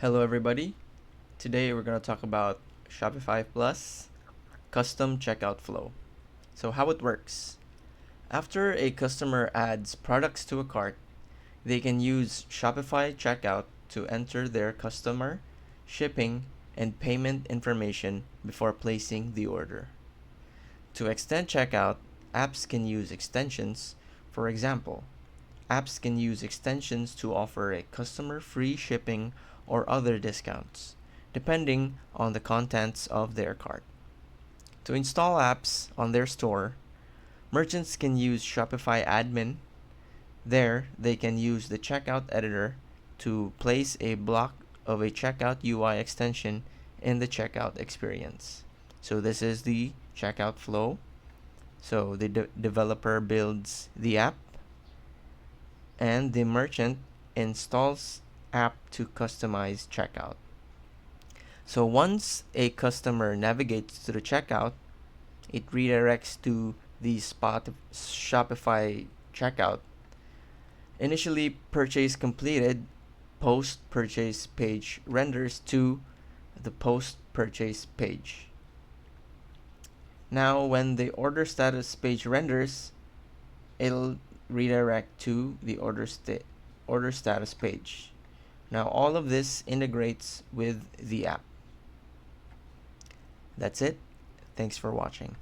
Hello everybody. Today we're going to talk about Shopify Plus custom checkout flow. So how it works. After a customer adds products to a cart, they can use Shopify checkout to enter their customer, shipping, and payment information before placing the order. To extend checkout, apps can use extensions. For example, apps can use extensions to offer a customer free shipping or other discounts, depending on the contents of their cart. To install apps on their store, merchants can use Shopify Admin. There, they can use the checkout editor to place a block of a checkout UI extension in the checkout experience. So this is the checkout flow. So the developer builds the app and the merchant installs app to customize checkout. So once a customer navigates to the checkout, it redirects to the Shopify checkout. Initially purchase completed, post-purchase page renders to the post-purchase page. Now when the order status page renders, it'll redirect to the order status page. Now all of this integrates with the app. That's it. Thanks for watching.